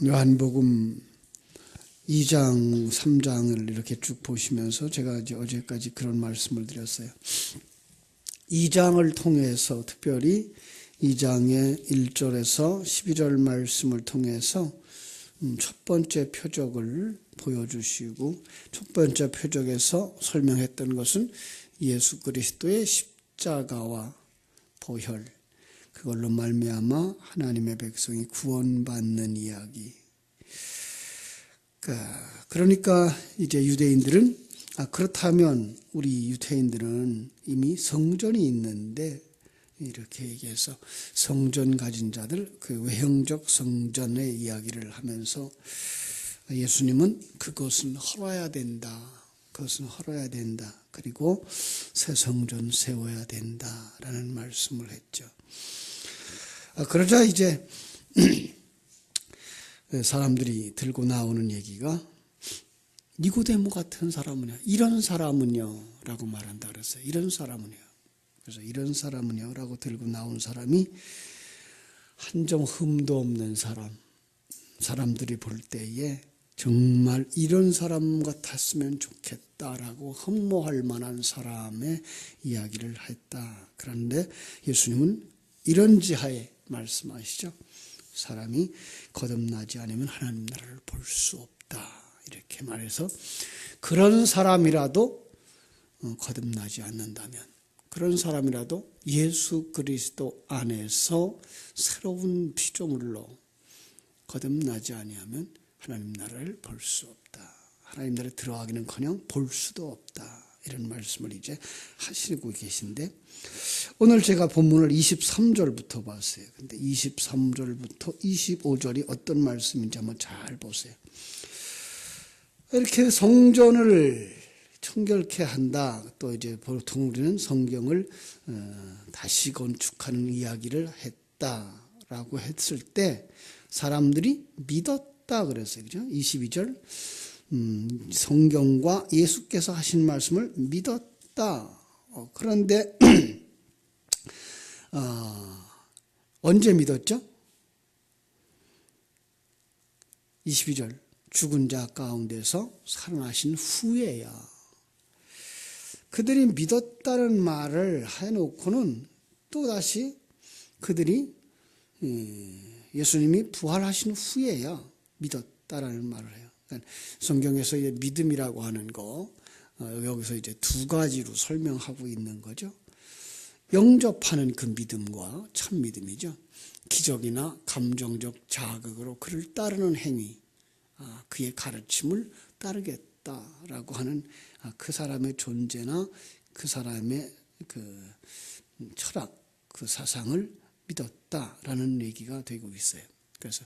요한복음 2장, 3장을 이렇게 쭉 보시면서 제가 이제 어제까지 그런 말씀을 드렸어요. 2장을 통해서 특별히 2장의 1절에서 12절 말씀을 통해서 첫 번째 표적을 보여주시고, 첫 번째 표적에서 설명했던 것은 예수 그리스도의 십자가와 보혈, 그걸로 말미암아 하나님의 백성이 구원받는 이야기. 그러니까 이제 유대인들은 그렇다면 우리 유대인들은 이미 성전이 있는데, 이렇게 얘기해서 성전 가진 자들, 그 외형적 성전의 이야기를 하면서 예수님은 그것은 헐어야 된다. 그것은 헐어야 된다. 그리고 새 성전 세워야 된다라는 말씀을 했죠. 그러자 이제 사람들이 들고 나오는 얘기가 니고데모 같은 사람은요, 이런 사람은요 라고 말한다 그랬어요. 이런 사람은요. 그래서 이런 사람은요 라고 들고 나온 사람이 한 점 흠도 없는 사람, 사람들이 볼 때에 정말 이런 사람 같았으면 좋겠다라고 흠모할 만한 사람의 이야기를 했다. 그런데 예수님은 이런 지하에 말씀하시죠. 사람이 거듭나지 않으면 하나님 나라를 볼 수 없다. 이렇게 말해서 그런 사람이라도 거듭나지 않는다면, 그런 사람이라도 예수 그리스도 안에서 새로운 피조물로 거듭나지 아니하면 하나님 나라를 볼 수 없다. 하나님 나라에 들어가기는커녕 볼 수도 없다. 이런 말씀을 이제 하시고 계신데, 오늘 제가 본문을 23절부터 봤어요. 근데 23절부터 25절이 어떤 말씀인지 한번 잘 보세요. 이렇게 성전을 청결케 한다. 또 이제 보통 우리는 성경을 다시 건축하는 이야기를 했다라고 했을 때 사람들이 믿었다 그랬어요. 그죠? 22절. 성경과 예수께서 하신 말씀을 믿었다. 그런데 언제 믿었죠? 22절. 죽은 자 가운데서 살아나신 후에야. 그들이 믿었다는 말을 해놓고는 또다시 그들이 예수님이 부활하신 후에야 믿었다라는 말을 해요. 그러니까 성경에서 믿음이라고 하는 거, 여기서 이제 두 가지로 설명하고 있는 거죠. 영접하는 그 믿음과 참 믿음이죠. 기적이나 감정적 자극으로 그를 따르는 행위, 그의 가르침을 따르겠다라고 하는 그 사람의 존재나 그 사람의 그 철학, 그 사상을 믿었다라는 얘기가 되고 있어요. 그래서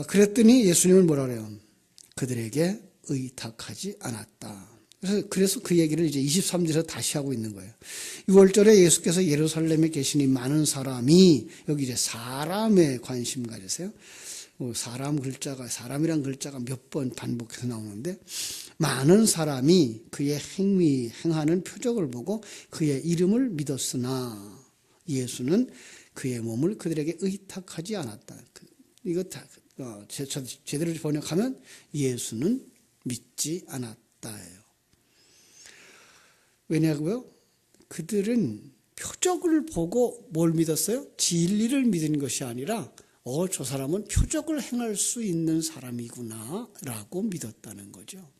그랬더니 예수님은 뭐라 그래요? 그들에게 의탁하지 않았다. 그래서 그 얘기를 이제 23절에서 다시 하고 있는 거예요. 6월절에 예수께서 예루살렘에 계시니 많은 사람이, 여기 이제 사람에 관심 가지세요. 사람 글자가, 사람이란 글자가 몇 번 반복해서 나오는데, 많은 사람이 그의 행하는 표적을 보고 그의 이름을 믿었으나 예수는 그의 몸을 그들에게 의탁하지 않았다. 이거 다 제대로 번역하면 예수는 믿지 않았다예요. 왜냐고요? 그들은 표적을 보고 뭘 믿었어요? 진리를 믿은 것이 아니라 저 사람은 표적을 행할 수 있는 사람이구나 라고 믿었다는 거죠.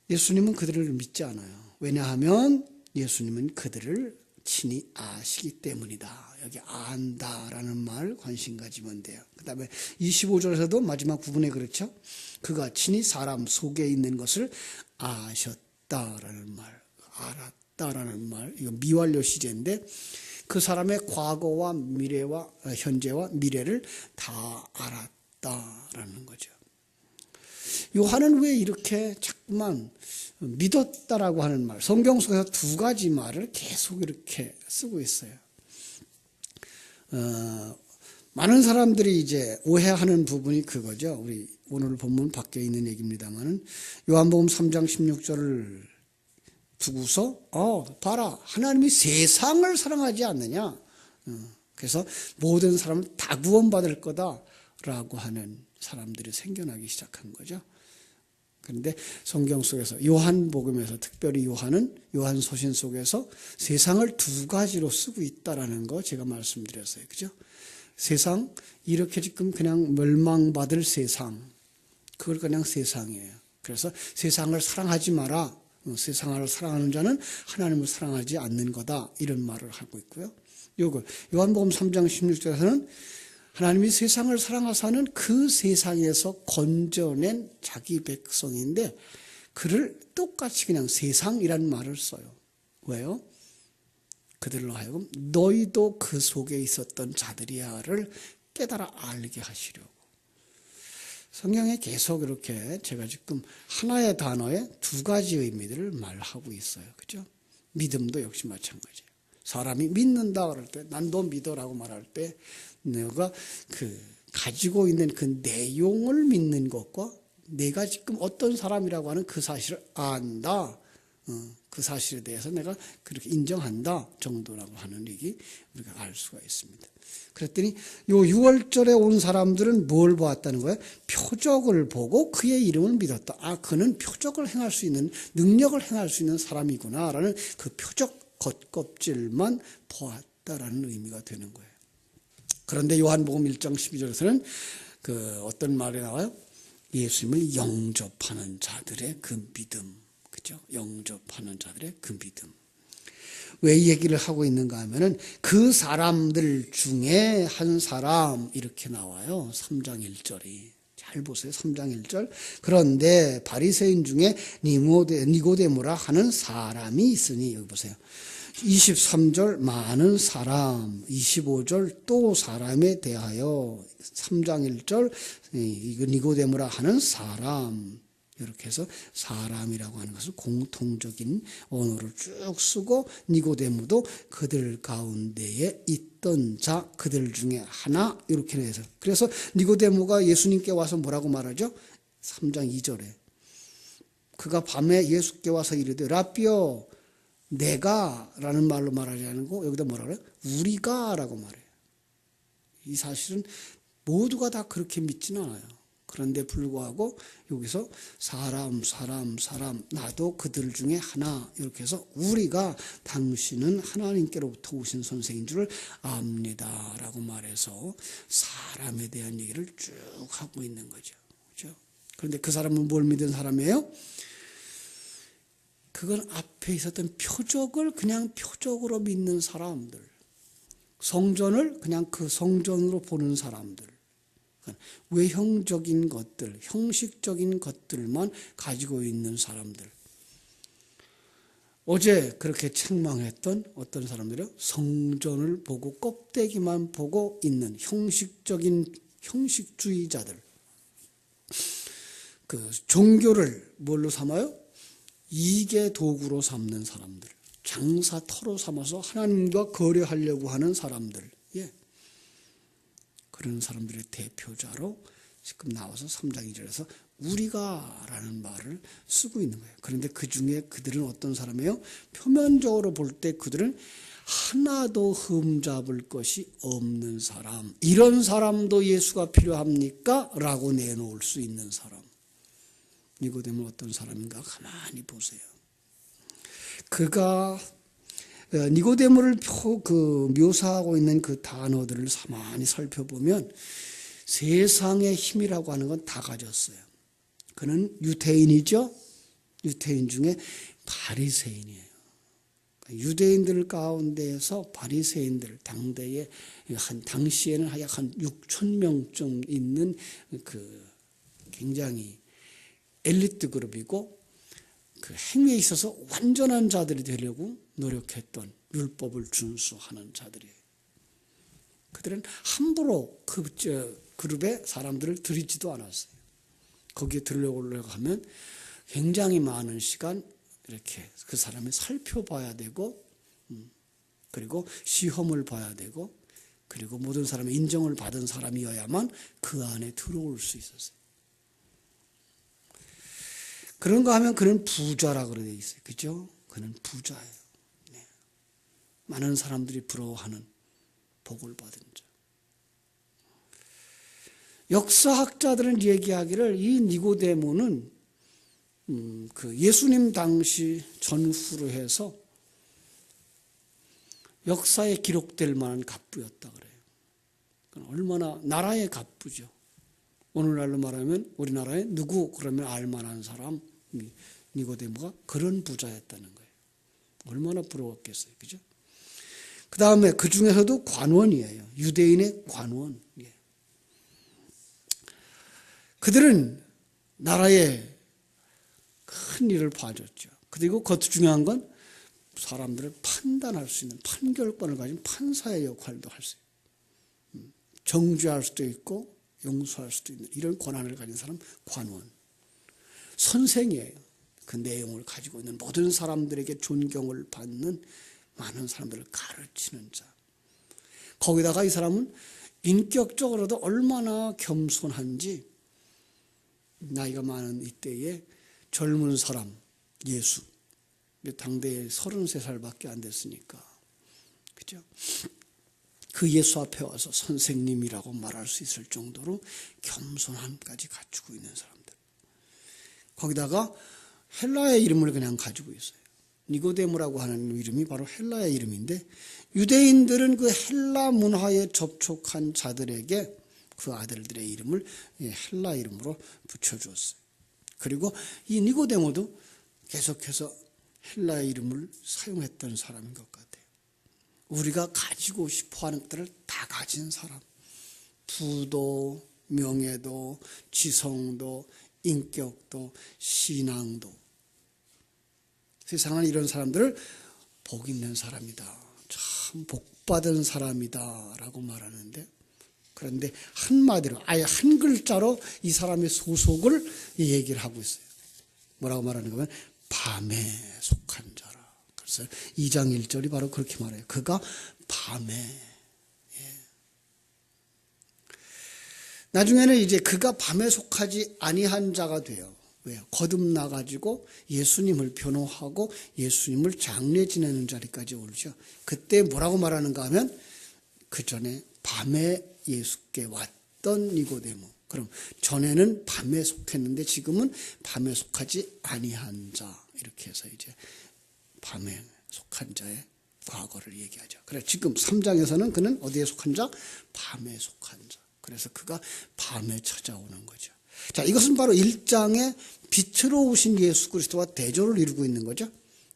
예수님은 그들을 믿지 않아요. 왜냐하면 예수님은 그들을 친히 아시기 때문이다. 여기 안다라는 말 관심 가지면 돼요. 그 다음에 25절에서도 마지막 부분에 그렇죠. 그가 친히 사람 속에 있는 것을 아셨다라는 말, 알았다라는 말, 이거 미완료 시제인데 그 사람의 과거와 미래와 현재와 미래를 다 알았다라는 거죠. 요한은 왜 이렇게 자꾸만 믿었다라고 하는 말, 성경 속에서 두 가지 말을 계속 이렇게 쓰고 있어요. 많은 사람들이 이제 오해하는 부분이 그거죠. 우리 오늘 본문 밖에 있는 얘기입니다만은 요한복음 3장 16절을 두고서 봐라, 하나님이 세상을 사랑하지 않느냐. 그래서 모든 사람을 다 구원받을 거다라고 하는 사람들이 생겨나기 시작한 거죠. 그런데 성경 속에서 요한복음에서 특별히 요한서신 속에서 세상을 두 가지로 쓰고 있다라는 거 제가 말씀드렸어요. 그죠? 세상, 이렇게 지금 그냥 멸망받을 세상, 그걸 그냥 세상이에요. 그래서 세상을 사랑하지 마라. 세상을 사랑하는 자는 하나님을 사랑하지 않는 거다. 이런 말을 하고 있고요. 요한복음 3장 16절에서는 하나님이 세상을 사랑하사는 그 세상에서 건져낸 자기 백성인데 그를 똑같이 그냥 세상이라는 말을 써요. 왜요? 그들로 하여금 너희도 그 속에 있었던 자들이야를 깨달아 알게 하시려고. 성경에 계속 이렇게 제가 지금 하나의 단어에 두 가지 의미들을 말하고 있어요. 그죠? 믿음도 역시 마찬가지예요. 사람이 믿는다 그럴 때, 난 너 믿어라고 말할 때, 내가 가지고 있는 그 내용을 믿는 것과 내가 지금 어떤 사람이라고 하는 그 사실을 안다. 그 사실에 대해서 내가 그렇게 인정한다 정도라고 하는 얘기 우리가 알 수가 있습니다. 그랬더니 요 6월절에 온 사람들은 뭘 보았다는 거예요? 표적을 보고 그의 이름을 믿었다. 그는 표적을 행할 수 있는, 능력을 행할 수 있는 사람이구나라는 그 표적 겉껍질만 보았다라는 의미가 되는 거예요. 그런데 요한복음 1장 12절에서는 어떤 말이 나와요? 예수님을 영접하는 자들의 그 믿음. 그죠? 영접하는 자들의 그 믿음. 왜 이 얘기를 하고 있는가 하면은 그 사람들 중에 한 사람 이렇게 나와요. 3장 1절이. 잘 보세요. 3장 1절. 그런데 바리새인 중에 니고데모라 하는 사람이 있으니, 여기 보세요. 23절 많은 사람, 25절 또 사람에 대하여, 3장 1절 니고데모라 하는 사람, 이렇게 해서 사람이라고 하는 것은 공통적인 언어를 쭉 쓰고 니고데모도 그들 가운데에 있던 자, 그들 중에 하나, 이렇게 해서. 그래서 니고데모가 예수님께 와서 뭐라고 말하죠? 3장 2절에 그가 밤에 예수께 와서 이르되 라삐여 내가 라는 말로 말하지 않고 여기다 뭐라 그래요? 우리가 라고 말해요. 이 사실은 모두가 다 그렇게 믿지는 않아요. 그런데 불구하고 여기서 사람 나도 그들 중에 하나 이렇게 해서 우리가 당신은 하나님께로부터 오신 선생인 줄 압니다 라고 말해서 사람에 대한 얘기를 쭉 하고 있는 거죠. 그렇죠? 그런데 그 사람은 뭘 믿은 사람이에요? 그건 앞에 있었던 표적을 그냥 표적으로 믿는 사람들, 성전을 그냥 그 성전으로 보는 사람들, 외형적인 것들, 형식적인 것들만 가지고 있는 사람들. 어제 그렇게 책망했던 어떤 사람들은 성전을 보고 껍데기만 보고 있는 형식주의자들. 그 종교를 뭘로 삼아요? 이익의 도구로 삼는 사람들, 장사터로 삼아서 하나님과 거래하려고 하는 사람들, 그런 사람들의 대표자로 지금 나와서 3장 2절에서 우리가 라는 말을 쓰고 있는 거예요. 그런데 그 중에 그들은 어떤 사람이에요? 표면적으로 볼 때 그들은 하나도 흠잡을 것이 없는 사람. 이런 사람도 예수가 필요합니까? 라고 내놓을 수 있는 사람. 니고데모는 어떤 사람인가 가만히 보세요. 그가 니고데모를 묘사하고 있는 그 단어들을 가만히 살펴보면 세상의 힘이라고 하는 건 다 가졌어요. 그는 유대인이죠. 유대인 중에 바리새인이에요. 유대인들 가운데에서 바리새인들, 당시에는 약 한 6천 명쯤 있는 굉장히 엘리트 그룹이고 그 행위에 있어서 완전한 자들이 되려고 노력했던 율법을 준수하는 자들이에요. 그들은 함부로 그 그룹의 사람들을 들이지도 않았어요. 거기에 들어오려고 하면 굉장히 많은 시간 이렇게 그 사람을 살펴봐야 되고, 그리고 시험을 봐야 되고, 그리고 모든 사람의 인정을 받은 사람이어야만 그 안에 들어올 수 있었어요. 그런가 하면 그는 부자라고 되어 있어요. 그죠? 그는 부자예요. 네. 많은 사람들이 부러워하는 복을 받은 자. 역사학자들은 얘기하기를 이 니고데모는 그 예수님 당시 전후로 해서 역사에 기록될 만한 갑부였다 그래요. 얼마나 나라의 갑부죠. 오늘날로 말하면 우리나라에 누구 그러면 알만한 사람 니고데모가 그런 부자였다는 거예요. 얼마나 부러웠겠어요, 그죠? 그 다음에 그 중에서도 관원이에요. 유대인의 관원. 예. 그들은 나라에 큰 일을 봐줬죠. 그리고 그것도 중요한 건 사람들을 판단할 수 있는 판결권을 가진 판사의 역할도 할 수 있어요. 정죄할 수도 있고 용서할 수도 있는 이런 권한을 가진 사람 관원. 선생이에요. 그 내용을 가지고 있는 모든 사람들에게 존경을 받는 많은 사람들을 가르치는 자. 거기다가 이 사람은 인격적으로도 얼마나 겸손한지 나이가 많은 이때에 젊은 사람 예수 당대에 33살밖에 안 됐으니까 그죠? 그 예수 앞에 와서 선생님이라고 말할 수 있을 정도로 겸손함까지 갖추고 있는 사람들. 거기다가 헬라의 이름을 그냥 가지고 있어요. 니고데모라고 하는 이름이 바로 헬라의 이름인데 유대인들은 그 헬라 문화에 접촉한 자들에게 그 아들들의 이름을 헬라 이름으로 붙여주었어요. 그리고 이 니고데모도 계속해서 헬라의 이름을 사용했던 사람인 것 같아요. 우리가 가지고 싶어하는 것들을 다 가진 사람. 부도, 명예도, 지성도, 인격도, 신앙도. 세상은 이런 사람들을 복 있는 사람이다. 참 복받은 사람이다 라고 말하는데 그런데 한마디로 아예 한 글자로 이 사람의 소속을 얘기를 하고 있어요. 뭐라고 말하는 거면 밤에 속한 자라. 그래서 2장 1절이 바로 그렇게 말해요. 그가 밤에. 예. 나중에는 이제 그가 밤에 속하지 아니한 자가 돼요. 왜요? 거듭나가지고 예수님을 변호하고 예수님을 장례 지내는 자리까지 오르죠. 그때 뭐라고 말하는가 하면 그 전에 밤에 예수께 왔던 니고데모. 그럼 전에는 밤에 속했는데 지금은 밤에 속하지 아니한 자. 이렇게 해서 이제 밤에 속한 자의 과거를 얘기하죠. 그래 지금 3장에서는 그는 어디에 속한 자? 밤에 속한 자. 그래서 그가 밤에 찾아오는 거죠. 자, 이것은 바로 1장에 빛으로 오신 예수 그리스도와 대조를 이루고 있는 거죠.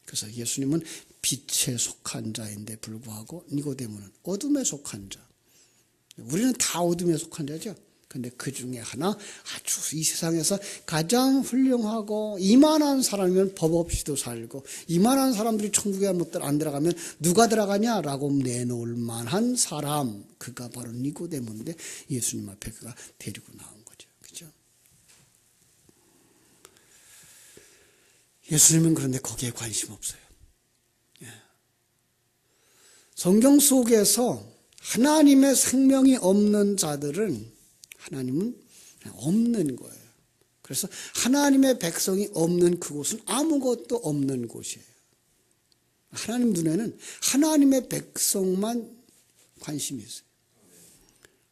그래서 예수님은 빛에 속한 자인데 불구하고 니고데모는 어둠에 속한 자. 우리는 다 어둠에 속한 자죠. 근데 그 중에 하나 아주 이 세상에서 가장 훌륭하고 이만한 사람이면 법 없이도 살고 이만한 사람들이 천국에 안 들어가면 누가 들어가냐라고 내놓을 만한 사람. 그가 바로 니고데모인데 예수님 앞에 그가 데리고 나온 거죠. 그죠? 예수님은 그런데 거기에 관심 없어요. 예. 성경 속에서 하나님의 생명이 없는 자들은 하나님은 없는 거예요. 그래서 하나님의 백성이 없는 그곳은 아무것도 없는 곳이에요. 하나님 눈에는 하나님의 백성만 관심이 있어요.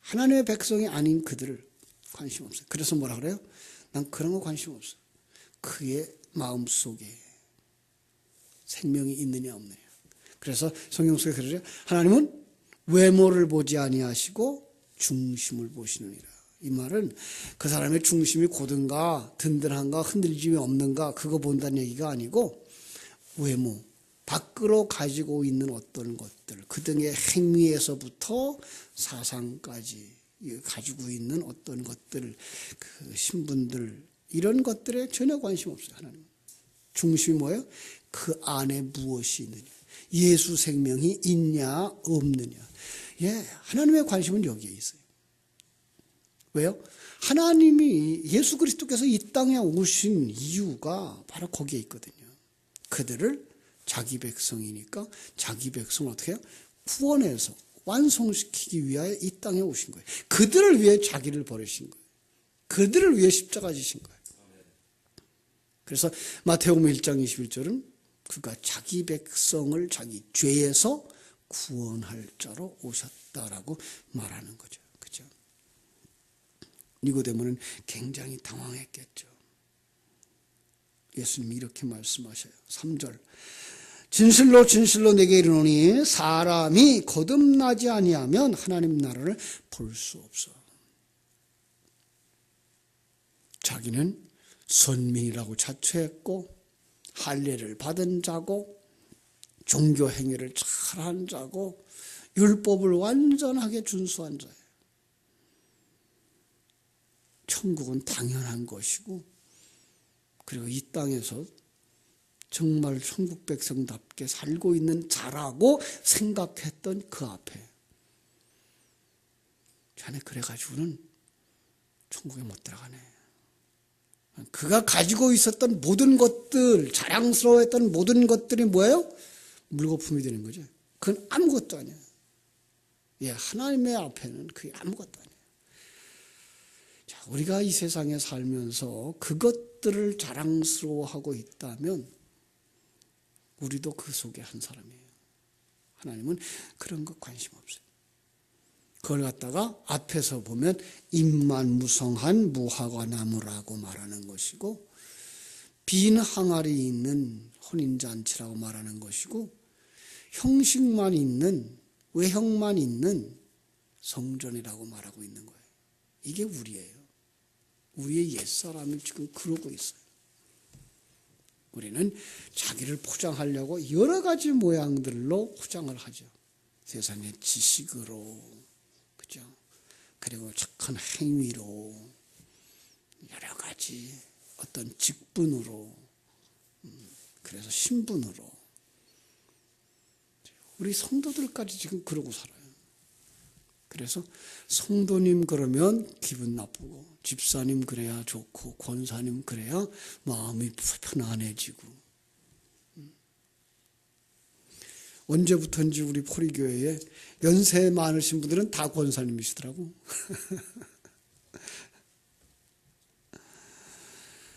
하나님의 백성이 아닌 그들을 관심 없어요. 그래서 뭐라 그래요? 난 그런 거 관심 없어요. 그의 마음속에 생명이 있느냐 없느냐. 그래서 성경 속에 그러죠. 하나님은 외모를 보지 아니하시고 중심을 보시느니라. 이 말은 그 사람의 중심이 고든가 든든한가 흔들림이 없는가 그거 본다는 얘기가 아니고 외모, 밖으로 가지고 있는 어떤 것들, 그 등의 행위에서부터 사상까지 가지고 있는 어떤 것들, 그 신분들 이런 것들에 전혀 관심 없어요. 하나님. 중심이 뭐예요? 그 안에 무엇이 있느냐. 예수 생명이 있냐 없느냐. 예, 하나님의 관심은 여기에 있어요. 왜요? 하나님이 예수 그리스도께서 이 땅에 오신 이유가 바로 거기에 있거든요. 그들을 자기 백성이니까 자기 백성을 어떻게 해요? 구원해서 완성시키기 위하여 이 땅에 오신 거예요. 그들을 위해 자기를 버리신 거예요. 그들을 위해 십자가 지신 거예요. 그래서 마태복음 1장 21절은 그가 자기 백성을 자기 죄에서 구원할 자로 오셨다라고 말하는 거죠. 그죠? 니고데모는 굉장히 당황했겠죠. 예수님이 이렇게 말씀하셔요. 3절. 진실로 진실로 내게 이르노니 사람이 거듭나지 아니하면 하나님 나라를 볼 수 없어. 자기는 선민이라고 자처했고 할례를 받은 자고 종교 행위를 잘한 자고 율법을 완전하게 준수한 자예요. 천국은 당연한 것이고 그리고 이 땅에서 정말 천국 백성답게 살고 있는 자라고 생각했던 그 앞에 자네 그래가지고는 천국에 못 들어가네. 그가 가지고 있었던 모든 것들, 자랑스러워했던 모든 것들이 뭐예요? 물거품이 되는 거죠. 그건 아무것도 아니에요. 예, 하나님의 앞에는 그게 아무것도 아니에요. 자, 우리가 이 세상에 살면서 그것들을 자랑스러워하고 있다면 우리도 그 속에 한 사람이에요. 하나님은 그런 것 관심 없어요. 그걸 갖다가 앞에서 보면 입만무성한 무화과 나무라고 말하는 것이고 빈 항아리 있는 혼인잔치라고 말하는 것이고 형식만 있는 외형만 있는 성전이라고 말하고 있는 거예요. 이게 우리예요. 우리의 옛사람이 지금 그러고 있어요. 우리는 자기를 포장하려고 여러 가지 모양들로 포장을 하죠. 세상의 지식으로, 그죠? 그리고 착한 행위로, 여러 가지 어떤 직분으로, 그래서 신분으로. 우리 성도들까지 지금 그러고 살아요. 그래서 성도님 그러면 기분 나쁘고 집사님 그래야 좋고 권사님 그래야 마음이 편안해지고. 언제부턴지 우리 포리교회에 연세 많으신 분들은 다 권사님이시더라고.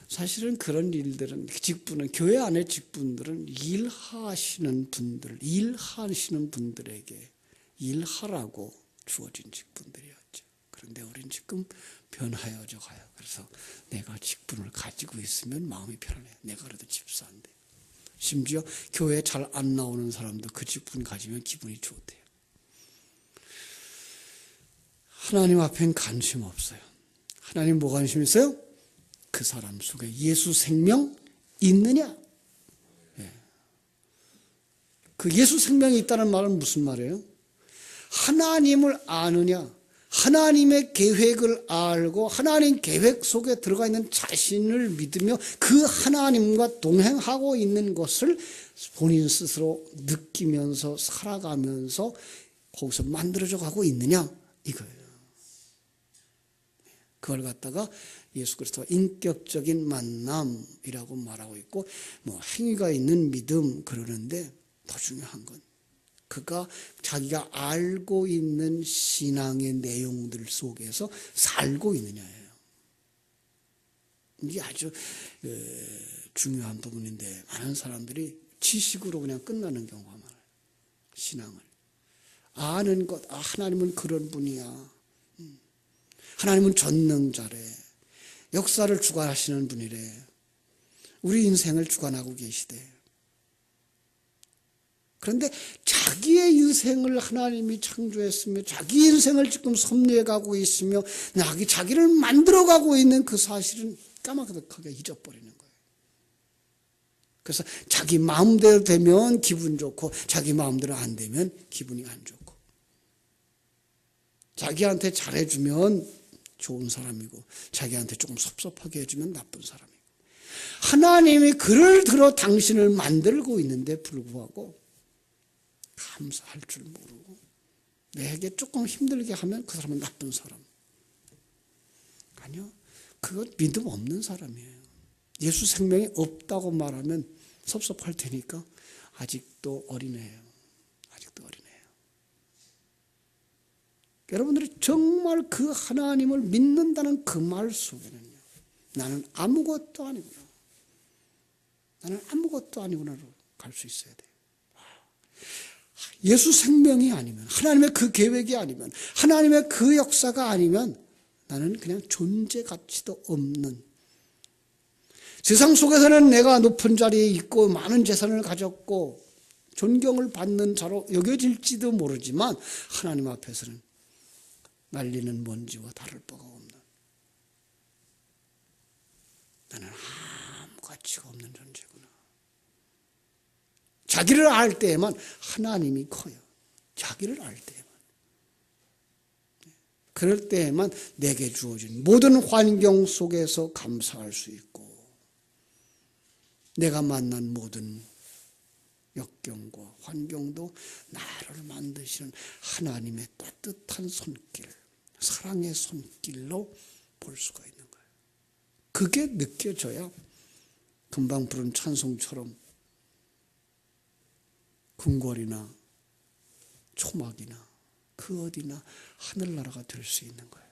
사실은 그런 일들은 직분은 교회 안에 직분들은 일하시는 분들에게 일하라고 주어진 직분들이었죠. 그런데 우리는 지금 변하여져 가요. 그래서 내가 직분을 가지고 있으면 마음이 편안해요. 내가 그래도 집사인데. 심지어 교회에 잘 안 나오는 사람도 그 직분 가지면 기분이 좋대요. 하나님 앞엔 관심 없어요. 하나님 뭐 관심 있어요? 그 사람 속에 예수 생명 있느냐? 예. 그 예수 생명이 있다는 말은 무슨 말이에요? 하나님을 아느냐? 하나님의 계획을 알고 하나님 계획 속에 들어가 있는 자신을 믿으며 그 하나님과 동행하고 있는 것을 본인 스스로 느끼면서 살아가면서 거기서 만들어져 가고 있느냐? 이거예요. 그걸 갖다가 예수 그리스도와 인격적인 만남이라고 말하고 있고 뭐 행위가 있는 믿음 그러는데 더 중요한 건 그가 자기가 알고 있는 신앙의 내용들 속에서 살고 있느냐예요. 이게 아주 중요한 부분인데 많은 사람들이 지식으로 그냥 끝나는 경우가 많아요. 신앙을. 아는 것, 하나님은 그런 분이야. 하나님은 전능자래. 역사를 주관하시는 분이래. 우리 인생을 주관하고 계시대. 그런데 자기의 인생을 하나님이 창조했으며 자기 인생을 지금 섭리해가고 있으며 자기를 만들어가고 있는 그 사실은 까마득하게 잊어버리는 거예요. 그래서 자기 마음대로 되면 기분 좋고 자기 마음대로 안 되면 기분이 안 좋고 자기한테 잘해주면 좋은 사람이고 자기한테 조금 섭섭하게 해주면 나쁜 사람이고 하나님이 그를 들어 당신을 만들고 있는데 불구하고 감사할 줄 모르고 내게 조금 힘들게 하면 그 사람은 나쁜 사람. 아니요. 그건 믿음 없는 사람이에요. 예수 생명이 없다고 말하면 섭섭할 테니까 아직도 어린애예요. 아직도 어린애예요. 여러분들이 정말 그 하나님을 믿는다는 그 말 속에는요. 나는 아무것도 아니구나. 나는 아무것도 아니구나로 갈 수 있어야 돼요. 예수 생명이 아니면, 하나님의 그 계획이 아니면, 하나님의 그 역사가 아니면 나는 그냥 존재 가치도 없는, 세상 속에서는 내가 높은 자리에 있고 많은 재산을 가졌고 존경을 받는 자로 여겨질지도 모르지만 하나님 앞에서는 날리는 먼지와 다를 바가 없는, 나는 아무 가치가 없는 존재구나. 자기를 알 때에만 하나님이 커요. 자기를 알 때에만. 그럴 때에만 내게 주어진 모든 환경 속에서 감사할 수 있고, 내가 만난 모든 역경과 환경도 나를 만드시는 하나님의 따뜻한 손길, 사랑의 손길로 볼 수가 있는 거예요. 그게 느껴져야 금방 부른 찬송처럼 궁궐이나 초막이나 그 어디나 하늘나라가 될 수 있는 거예요.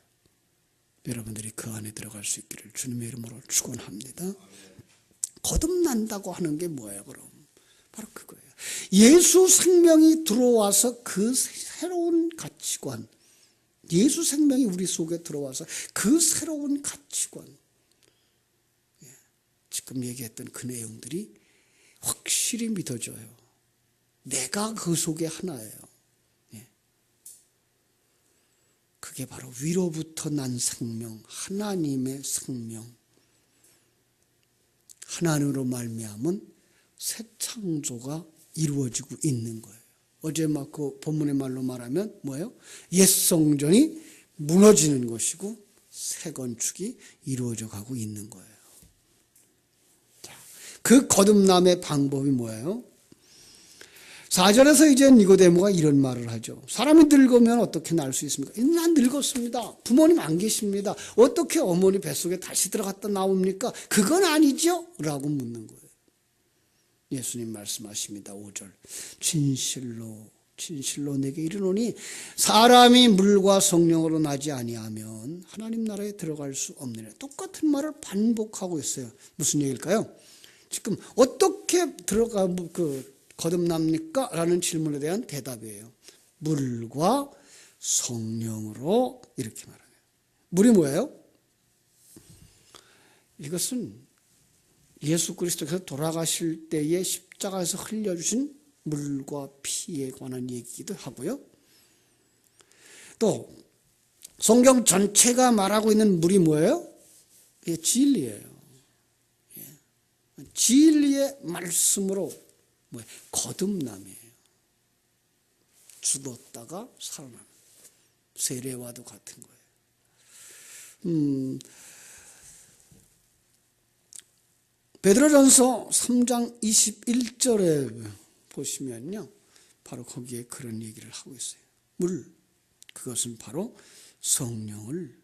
여러분들이 그 안에 들어갈 수 있기를 주님의 이름으로 축원합니다. 거듭난다고 하는 게 뭐예요, 그럼? 바로 그거예요. 예수 생명이 들어와서 그 새로운 가치관, 예수 생명이 우리 속에 들어와서 그 새로운 가치관, 지금 얘기했던 그 내용들이 확실히 믿어져요. 내가 그 속에 하나예요. 그게 바로 위로부터 난 생명, 하나님의 생명, 하나님으로 말미암은 새 창조가 이루어지고 있는 거예요. 어제 막 그 본문의 말로 말하면 뭐예요? 옛 성전이 무너지는 것이고 새 건축이 이루어져 가고 있는 거예요. 자, 그 거듭남의 방법이 뭐예요? 4절에서 이제 니고데모가 이런 말을 하죠. 사람이 늙으면 어떻게 날 수 있습니까? 난 늙었습니다. 부모님 안 계십니다. 어떻게 어머니 뱃속에 다시 들어갔다 나옵니까? 그건 아니죠? 라고 묻는 거예요. 예수님 말씀하십니다. 5절. 진실로 내게 이르노니 사람이 물과 성령으로 나지 아니하면 하나님 나라에 들어갈 수 없느니라. 똑같은 말을 반복하고 있어요. 무슨 얘기일까요? 지금 어떻게 거듭납니까? 라는 질문에 대한 대답이에요. 물과 성령으로 이렇게 말하네요. 물이 뭐예요? 이것은 예수 그리스도께서 돌아가실 때에 십자가에서 흘려주신 물과 피에 관한 얘기기도 하고요. 또 성경 전체가 말하고 있는 물이 뭐예요? 진리예요. 진리의 말씀으로 거듭남이에요. 죽었다가 살아나는 세례와도 같은 거예요. 베드로전서 3장 21절에 보시면요, 바로 거기에 그런 얘기를 하고 있어요. 물, 그것은 바로 성령을,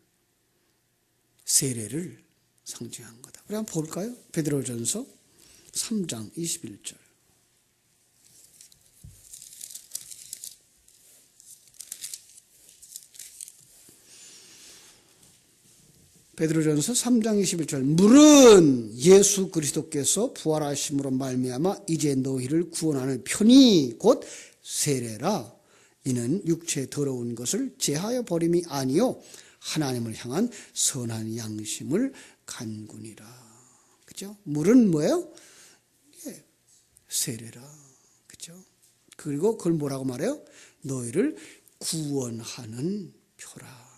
세례를 상징한 거다. 그럼 한번 볼까요? 베드로전서 3장 21절. 베드로전서 3장 21절. 물은 예수 그리스도께서 부활하심으로 말미암아 이제 너희를 구원하는 편이 곧 세례라. 이는 육체의 더러운 것을 제하여 버림이 아니요 하나님을 향한 선한 양심을 간구니라. 그죠? 물은 뭐예요? 세례라. 그죠? 그리고 그걸 뭐라고 말해요? 너희를 구원하는 표라.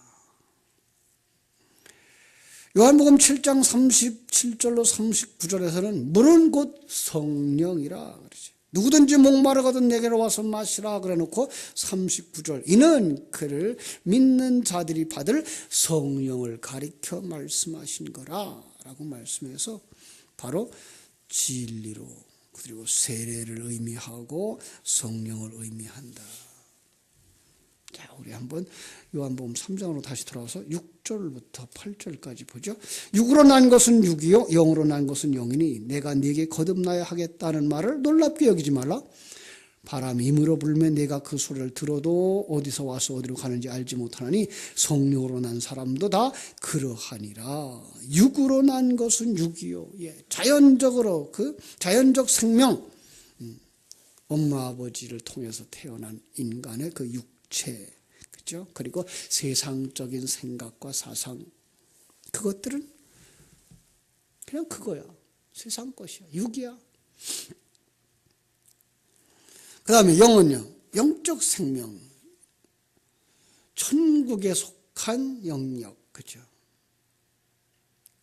요한복음 7장 37절로 39절에서는 물은 곧 성령이라 그러죠. 누구든지 목마르거든 내게로 와서 마시라 그래 놓고 39절 이는 그를 믿는 자들이 받을 성령을 가리켜 말씀하신 거라 라고 말씀해서 바로 진리로 그리고 세례를 의미하고 성령을 의미한다. 자, 우리 한번 요한복음 3장으로 다시 돌아와서 6절부터 8절까지 보죠. 육으로 난 것은 육이요 영으로 난 것은 영이니 내가 네게 거듭나야 하겠다는 말을 놀랍게 여기지 말라. 바람이 힘으로 불면 내가 그 소리를 들어도 어디서 와서 어디로 가는지 알지 못하나니 성령으로 난 사람도 다 그러하니라. 육으로 난 것은 육이요. 자연적으로 그 자연적 생명, 엄마 아버지를 통해서 태어난 인간의 그 육체, 그죠? 그리고 세상적인 생각과 사상, 그것들은 그냥 그거야. 세상 것이야. 육이야. 그 다음에 영은요. 영적 생명. 천국에 속한 영역. 그죠?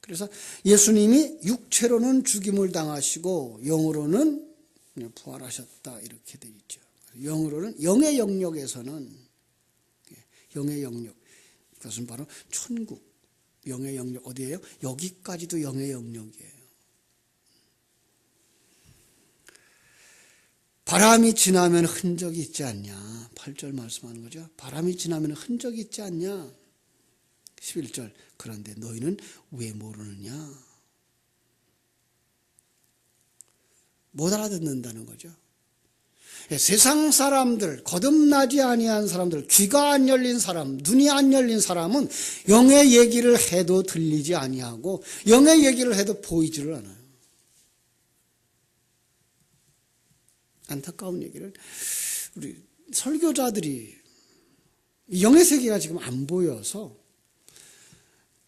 그래서 예수님이 육체로는 죽임을 당하시고 영으로는 부활하셨다. 이렇게 되어 있죠. 영으로는, 영의 영역에서는, 영의 영역. 그것은 바로 천국. 영의 영역 어디예요? 여기까지도 영의 영역이에요. 바람이 지나면 흔적이 있지 않냐. 8절 말씀하는 거죠. 바람이 지나면 흔적이 있지 않냐. 11절. 그런데 너희는 왜 모르느냐. 못 알아듣는다는 거죠. 세상 사람들, 거듭나지 아니한 사람들, 귀가 안 열린 사람, 눈이 안 열린 사람은 영의 얘기를 해도 들리지 아니하고 영의 얘기를 해도 보이지를 않아요. 안타까운 얘기를 우리 설교자들이 영의 세계가 지금 안 보여서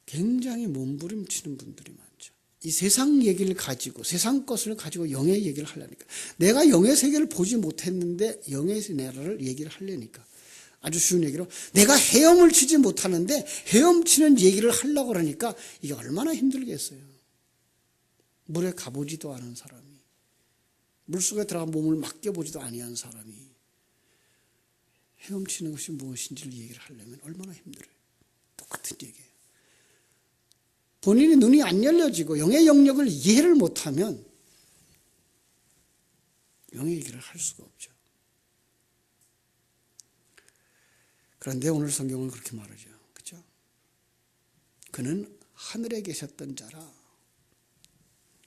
굉장히 몸부림치는 분들이 많죠. 이 세상 얘기를 가지고, 세상 것을 가지고 영의 얘기를 하려니까. 내가 영의 세계를 보지 못했는데 영의 나라를 얘기를 하려니까. 아주 쉬운 얘기로 내가 헤엄을 치지 못하는데 헤엄치는 얘기를 하려고 그러니까 이게 얼마나 힘들겠어요. 물에 가보지도 않은 사람이, 물속에 들어가 몸을 맡겨보지도 아니한 사람이 헤엄치는 것이 무엇인지를 얘기를 하려면 얼마나 힘들어요. 똑같은 얘기예요. 본인이 눈이 안 열려지고 영의 영역을 이해를 못하면 영의 얘기를 할 수가 없죠. 그런데 오늘 성경은 그렇게 말하죠. 그렇죠? 그는 하늘에 계셨던 자라.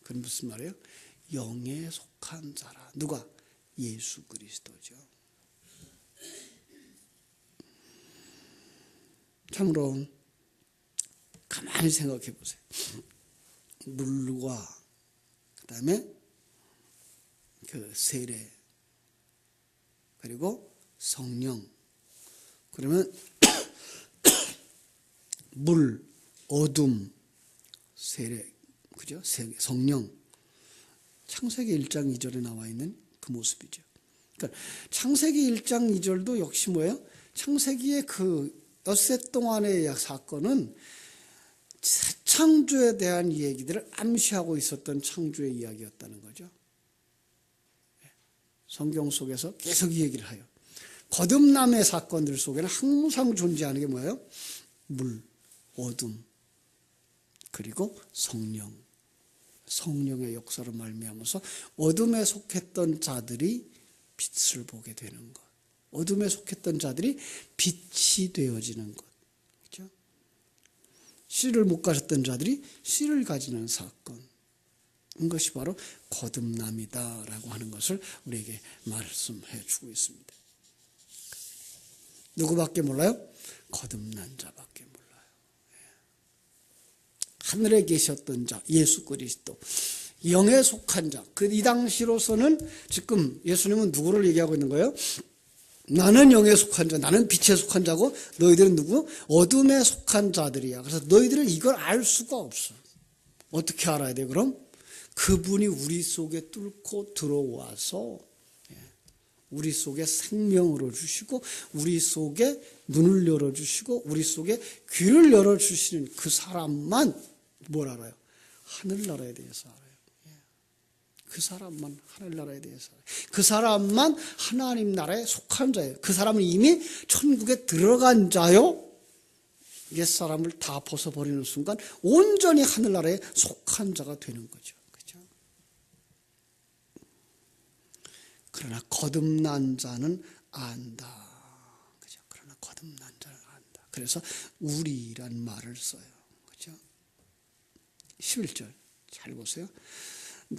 그건 무슨 말이에요? 영에 속한 자라. 누가? 예수 그리스도죠. 참으로 가만히 생각해 보세요. 물과 그다음에 그 세례 그리고 성령. 그러면 물, 어둠, 세례, 그죠? 성령. 창세기 1장 2절에 나와 있는 그 모습이죠. 그러니까 창세기 1장 2절도 역시 뭐예요? 창세기의 그 엿새 동안의 사건은 새 창조에 대한 얘기들을 암시하고 있었던 창조의 이야기였다는 거죠. 성경 속에서 계속 이 얘기를 해요. 거듭남의 사건들 속에는 항상 존재하는 게 뭐예요? 물, 어둠, 그리고 성령. 성령의 역사로 말미암아서 어둠에 속했던 자들이 빛을 보게 되는 것. 어둠에 속했던 자들이 빛이 되어지는 것. 그렇죠? 씨를 못 가졌던 자들이 씨를 가지는 사건. 이것이 바로 거듭남이다라고 하는 것을 우리에게 말씀해 주고 있습니다. 누구밖에 몰라요? 거듭난 자밖에 몰라요. 하늘에 계셨던 자, 예수 그리스도, 영에 속한 자. 이 당시로서는 지금 예수님은 누구를 얘기하고 있는 거예요? 나는 영에 속한 자, 나는 빛에 속한 자고 너희들은 누구? 어둠에 속한 자들이야. 그래서 너희들은 이걸 알 수가 없어. 어떻게 알아야 돼 그럼? 그분이 우리 속에 뚫고 들어와서 우리 속에 생명으로 주시고 우리 속에 눈을 열어주시고 우리 속에 귀를 열어주시는 그 사람만 뭘 알아요? 하늘나라에 대해서 알아요. 그 사람만 하늘나라에 대해서 알아요. 그 사람만 하나님 나라에 속한 자예요. 그 사람은 이미 천국에 들어간 자요. 옛사람을 다 벗어버리는 순간 온전히 하늘나라에 속한 자가 되는 거죠. 그렇죠? 그러나 거듭난 자는 안다. 그죠? 그러나 거듭난 자는 안다. 그래서 우리란 말을 써요. 그죠? 11절 잘 보세요.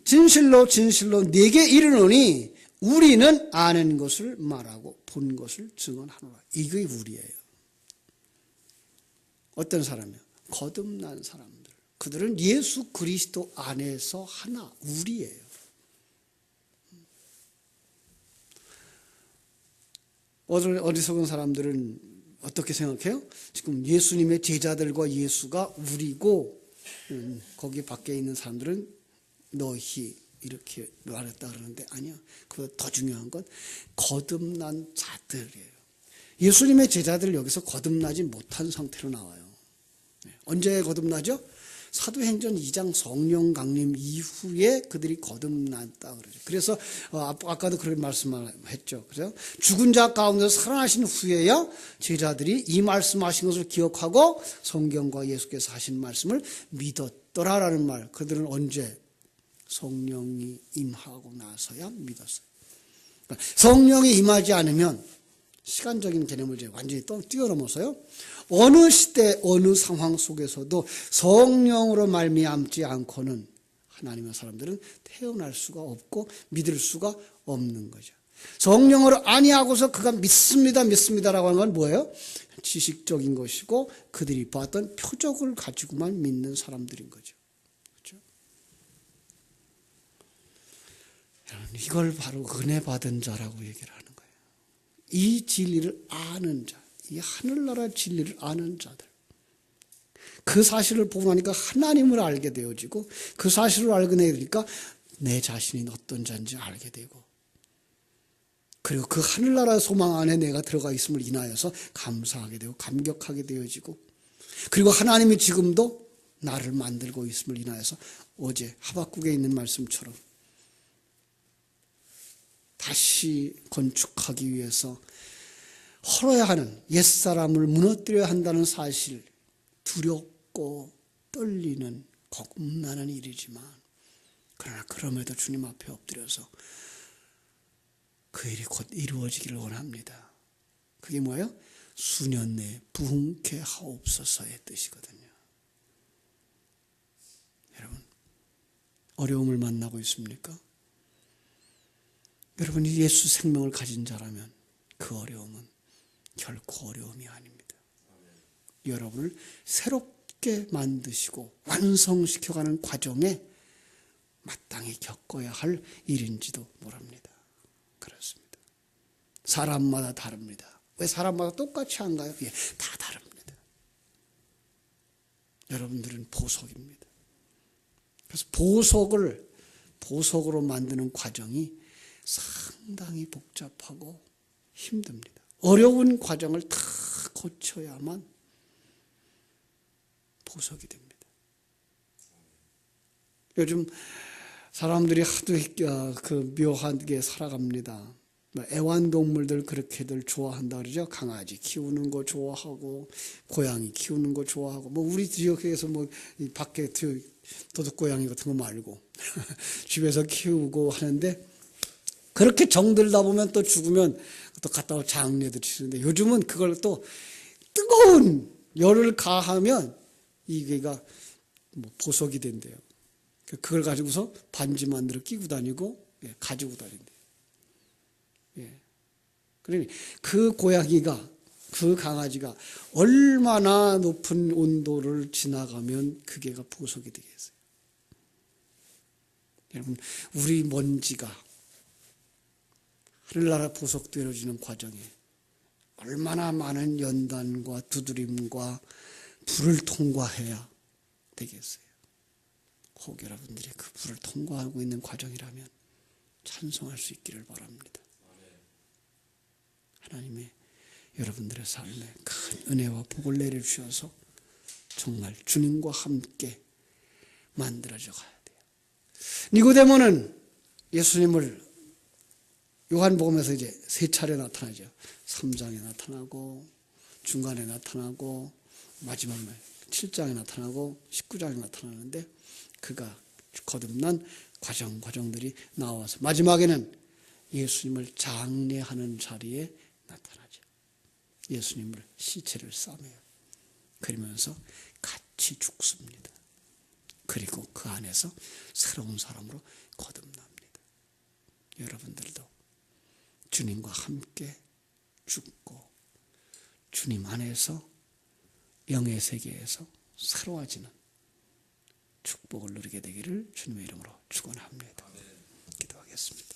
진실로 진실로 네게 이르노니 우리는 아는 것을 말하고 본 것을 증언하노라. 이게 우리예요. 어떤 사람이요? 거듭난 사람들. 그들은 예수 그리스도 안에서 하나, 우리예요. 어리석은 사람들은 어떻게 생각해요? 지금 예수님의 제자들과 예수가 우리고 거기 밖에 있는 사람들은 너희 이렇게 말했다 그러는데 아니요. 그보다 더 중요한 건 거듭난 자들이에요. 예수님의 제자들 여기서 거듭나지 못한 상태로 나와요. 언제 거듭나죠? 사도행전 2장 성령 강림 이후에 그들이 거듭났다 그러죠. 그래서 아까도 그런 말씀을 했죠. 그죠? 죽은 자 가운데서 살아나신 후에야 제자들이 이 말씀하신 것을 기억하고 성경과 예수께서 하신 말씀을 믿었더라라는 말. 그들은 언제 성령이 임하고 나서야 믿었어요. 그러니까 성령이 임하지 않으면 시간적인 개념을 이제 완전히 뛰어넘어서요. 어느 시대 어느 상황 속에서도 성령으로 말미암지 않고는 하나님의 사람들은 태어날 수가 없고 믿을 수가 없는 거죠. 성령으로 아니하고서 그가 믿습니다라고 하는 건 뭐예요? 지식적인 것이고 그들이 봤던 표적을 가지고만 믿는 사람들인 거죠. 그렇죠? 이걸 바로 은혜 받은 자라고 얘기를 하는 거예요. 이 진리를 아는 자, 이 하늘나라 진리를 아는 자들. 그 사실을 보고 나니까 하나님을 알게 되어지고 그 사실을 알게 되니까 내 자신이 어떤 자인지 알게 되고 그리고 그 하늘나라 소망 안에 내가 들어가 있음을 인하여서 감사하게 되고 감격하게 되어지고 그리고 하나님이 지금도 나를 만들고 있음을 인하여서 어제 하박국에 있는 말씀처럼 다시 건축하기 위해서 헐어야 하는 옛사람을 무너뜨려야 한다는 사실, 두렵고 떨리는 겁나는 일이지만 그러나 그럼에도 주님 앞에 엎드려서 그 일이 곧 이루어지기를 원합니다. 그게 뭐예요? 수년 내에 부흥케 하옵소서의 뜻이거든요. 여러분, 어려움을 만나고 있습니까? 여러분이 예수 생명을 가진 자라면 그 어려움은 결코 어려움이 아닙니다. 여러분을 새롭게 만드시고 완성시켜가는 과정에 마땅히 겪어야 할 일인지도 모릅니다. 그렇습니다. 사람마다 다릅니다. 왜 사람마다 똑같이 안 가요? 예, 다 다릅니다. 여러분들은 보석입니다. 그래서 보석으로 만드는 과정이 상당히 복잡하고 힘듭니다. 어려운 과정을 다 거쳐야만 보석이 됩니다. 요즘 사람들이 하도 그 묘하게 살아갑니다. 애완동물들 그렇게들 좋아한다 그러죠. 강아지 키우는 거 좋아하고 고양이 키우는 거 좋아하고 뭐 우리 지역에서 뭐 밖에 도둑고양이 같은 거 말고 집에서 키우고 하는데 그렇게 정들다 보면 또 죽으면 또 갖다 장례도 치는데 요즘은 그걸 또 뜨거운 열을 가하면 이게가 뭐 보석이 된대요. 그걸 가지고서 반지 만들어 끼고 다니고 가지고 다닌대요. 예. 그러니 그 고양이가 그 강아지가 얼마나 높은 온도를 지나가면 그게가 보석이 되겠어요. 여러분 우리 먼지가 하늘나라 보석 되어지는 과정에 얼마나 많은 연단과 두드림과 불을 통과해야 되겠어요. 혹 여러분들이 그 불을 통과하고 있는 과정이라면 찬송할 수 있기를 바랍니다. 하나님의 여러분들의 삶에 큰 은혜와 복을 내려주셔서 정말 주님과 함께 만들어져 가야 돼요. 니고데모는 예수님을 요한복음에서 이제 세 차례 나타나죠. 3장에 나타나고 중간에 나타나고 마지막에 7장에 나타나고 19장에 나타나는데 그가 거듭난 과정들이 나와서 마지막에는 예수님을 장례하는 자리에 나타나죠. 예수님을 시체를 싸매요. 그러면서 같이 죽습니다. 그리고 그 안에서 새로운 사람으로 거듭납니다. 여러분들도 주님과 함께 죽고 주님 안에서 영의 세계에서 새로워지는 축복을 누리게 되기를 주님의 이름으로 축원합니다. 기도하겠습니다.